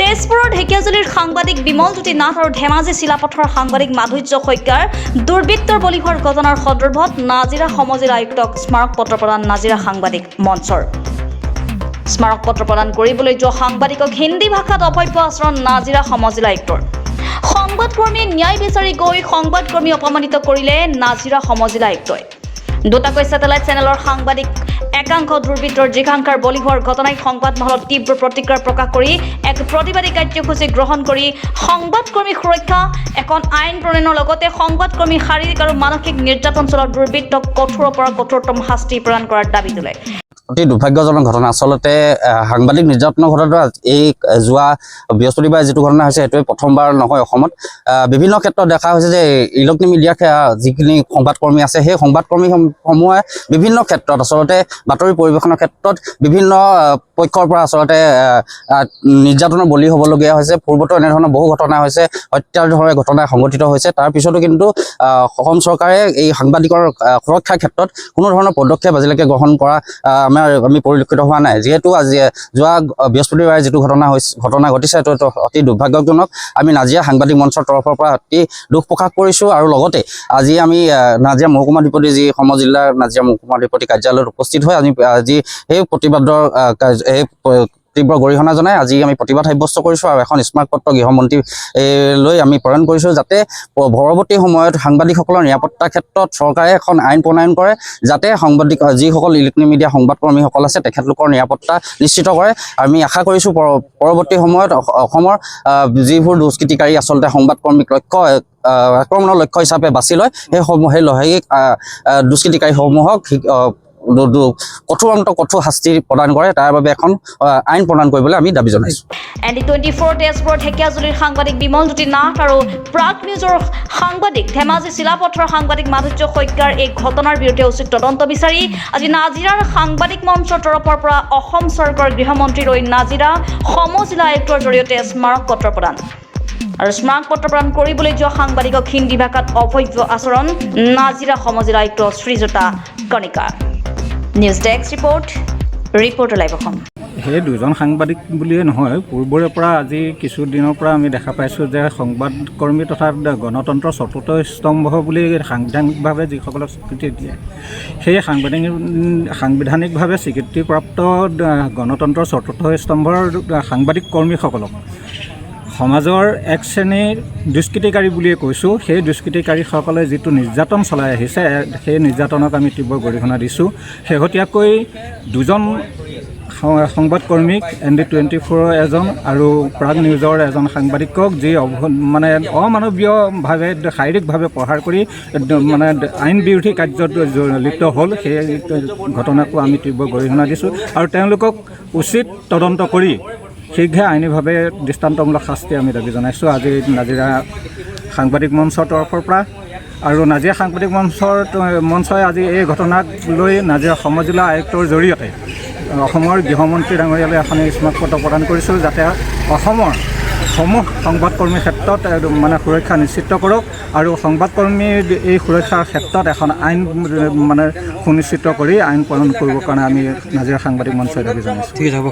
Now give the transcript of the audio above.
তেজপুৰৰ ঢেকিয়াজুলিৰ সাংবাদিক বিমলজ্যোতি নাথ আৰু ধেমাজি চিলাপথাৰৰ সাংবাদিক মাধুৰ্য শইকীয়াৰ দুৰ্বৃত্তৰ বলি হোৱাৰ ঘটনাৰ সন্দৰ্ভত নাজিৰা সমজিলা আয়ুক্তক স্মাৰক পত্ৰ প্ৰদান নাজিৰা সাংবাদিক মঞ্চৰ। স্মাৰক পত্ৰ প্ৰদান কৰিবলৈ যোৱা সাংবাদিকক হিন্দী ভাষাত অভব্য আচৰণ নাজিৰা সমজিলা আয়ুক্তৰ। সংবাদকৰ্মীয়ে ন্যায় বিচাৰি গৈ সংবাদকৰ্মী অপমানিত কৰিলে নাজিৰা সমজিলা আয়ুক্তই। দুটাকৈ ছেটেলাইট চেনেলৰ সাংবাদিক একাংশ দুৰ্বৃত্তৰ জিঘাংকাৰ বলি হোৱাৰ ঘটনাই সংবাদ মহলত তীব্ৰ প্ৰতিক্ৰিয়া প্ৰকাশ কৰি এক প্ৰতিবাদী কাৰ্যসূচী গ্ৰহণ কৰি সংবাদকৰ্মী সুৰক্ষা এখন আইন প্ৰণয়নৰ লগতে সংবাদকৰ্মী শাৰীৰিক আৰু মানসিক নিৰ্যাতন চলোৱা দুৰ্বৃত্তক কঠোৰৰ পৰা কঠোৰতম শাস্তি প্ৰদান কৰাৰ দাবী তোলে। অতি দুৰ্ভাগ্যজনক ঘটনা। আচলতে সাংবাদিক নিৰ্যাতনৰ ঘটনা এই যোৱা বৃহস্পতিবাৰে যিটো ঘটনা হৈছে সেইটোৱে প্ৰথমবাৰ নহয়। অসমত বিভিন্ন ক্ষেত্ৰত দেখা হৈছে যে ইলেক্ট্ৰনিক মিডিয়াৰ যিখিনি সংবাদকৰ্মী আছে সেই সংবাদকৰ্মীসমূহে বিভিন্ন ক্ষেত্ৰত আচলতে বাতৰি পৰিৱেশনৰ ক্ষেত্ৰত বিভিন্ন পক্ষৰ পৰা আচলতে নিৰ্যাতনৰ বলি হ'বলগীয়া হৈছে। পূৰ্বতো এনেধৰণৰ বহু ঘটনা হৈছে, হত্যাৰ ধৰণে ঘটনা সংঘটিত হৈছে। তাৰ পিছতো কিন্তু অসম চৰকাৰে এই সাংবাদিকৰ সুৰক্ষাৰ ক্ষেত্ৰত কোনো ধৰণৰ পদক্ষেপ আজিলৈকে গ্ৰহণ কৰা আমি পৰিলক্ষিত হোৱা নাই। যিহেতু আজি যোৱা বৃহস্পতিবাৰে যিটো ঘটনা ঘটিছে এইটো অতি দুৰ্ভাগ্যজনক। আমি নাজিৰা সাংবাদিক মঞ্চৰ তৰফৰ পৰা অতি দুখ প্ৰকাশ কৰিছোঁ আৰু লগতে আজি আমি নাজিৰা মহকুমাধিপতি যি সমজিলাৰ নাজিৰা মহকুমাধিপতি কাৰ্যালয়ত উপস্থিত হৈ আজি সেই প্ৰতিবাদৰ তীব্ৰ গৰিহণা জনাই আজি আমি প্ৰতিবাদ সাব্যস্ত কৰিছোঁ আৰু এখন স্মাৰক পত্ৰ গৃহমন্ত্ৰী লৈ আমি প্ৰেৰণ কৰিছোঁ, যাতে পৰৱৰ্তী সময়ত সাংবাদিকসকলৰ নিৰাপত্তাৰ ক্ষেত্ৰত চৰকাৰে এখন আইন প্ৰণয়ন কৰে, যাতে যিসকল ইলেক্ট্ৰনিক মিডিয়া সংবাদকৰ্মীসকল আছে তেখেতলোকৰ নিৰাপত্তা নিশ্চিত কৰে। আমি আশা কৰিছোঁ পৰৱৰ্তী সময়ত অসমৰ যিবোৰ দুষ্কৃতিকাৰী আচলতে সংবাদকৰ্মীক আক্ৰমণৰ লক্ষ্য হিচাপে বাছি লয় সেই দুষ্কৃতিকাৰীসমূহক কঠোৰ শাস্তি প্ৰদান কৰে, তাৰ বাবে এখন আইন প্ৰদান কৰিবলৈ আমি দাবী জনাইছোঁ। ND24 তেজপুৰৰ ঢেকিয়াজুলিৰ সাংবাদিক বিমলজ্যোতি নাথ আৰু প্ৰাগ নিউজৰ সাংবাদিক ধেমাজি চিলাপথাৰৰ সাংবাদিক মাধুৰ্য শইকীয়াৰ এই ঘটনাৰ বিৰুদ্ধে উচিত তদন্ত বিচাৰি আজি নাজিৰাৰ সাংবাদিক মঞ্চৰ তৰফৰ পৰা অসম চৰকাৰৰ গৃহমন্ত্ৰীলৈ নাজিৰা সমজিলা আয়ুক্তৰ জৰিয়তে স্মাৰক পত্ৰ প্ৰদান আৰু স্মাৰক পত্ৰ প্ৰদান কৰিবলৈ যোৱা সাংবাদিকক হিন্দী ভাষাত অভব্য আচৰণ নাজিৰা সমজিলা আয়ুক্ত Srijuta Kanika. News desk report live Assam. সেই দুজন সাংবাদিক বুলিয়ে নহয়, পূৰ্বৰে পৰা আজি কিছুদিনৰ পৰা আমি দেখা পাইছোঁ যে সংবাদকৰ্মী তথা গণতন্ত্ৰৰ চতুৰ্থ স্তম্ভ বুলি সাংবিধানিকভাৱে যিসকলক স্বীকৃতি দিয়ে সেই সাংবিধানিকভাৱে স্বীকৃতিপ্ৰাপ্ত গণতন্ত্ৰৰ চতুৰ্থ স্তম্ভৰ সাংবাদিক কৰ্মীসকলক সমাজৰ এক শ্ৰেণীৰ দুষ্কৃতিকাৰী বুলিয়ে কৈছোঁ। সেই দুষ্কৃতিকাৰীসকলে যিটো নিৰ্যাতন চলাই আহিছে সেই নিৰ্যাতনক আমি তীব্ৰ গৰিহণা দিছোঁ। শেহতীয়াকৈ দুজন সংবাদকৰ্মীক ND24 এজন আৰু প্ৰাগ নিউজৰ এজন সাংবাদিকক যি অমানৱীয়ভাৱে শাৰীৰিকভাৱে প্ৰহাৰ কৰি আইন বিৰোধী কাৰ্যত লিপ্ত হ'ল, সেই ঘটনাকো আমি তীব্ৰ গৰিহণা দিছোঁ আৰু তেওঁলোকক উচিত তদন্ত কৰি শীঘ্ৰে আইনীভাৱে দৃষ্টান্তমূলক শাস্তি আমি দাবী জনাইছোঁ আজি নাজিৰা সাংবাদিক মঞ্চৰ তৰফৰ পৰা। আৰু নাজিৰা সাংবাদিক মঞ্চই আজি এই ঘটনাক লৈ নাজিৰা সমজিলা আয়ুক্তৰ জৰিয়তে অসমৰ গৃহমন্ত্ৰী ডাঙৰীয়ালৈ এখন স্মাৰক পত্ৰ প্ৰদান কৰিছোঁ, যাতে অসমৰ সমূহ সংবাদকৰ্মীৰ ক্ষেত্ৰত সুৰক্ষা নিশ্চিত কৰক আৰু সংবাদকৰ্মীৰ এই সুৰক্ষাৰ ক্ষেত্ৰত এখন আইন সুনিশ্চিত কৰি আইন প্ৰণয়ন কৰিবৰ কাৰণে আমি নাজিৰা সাংবাদিক মঞ্চই দাবী জনাইছোঁ।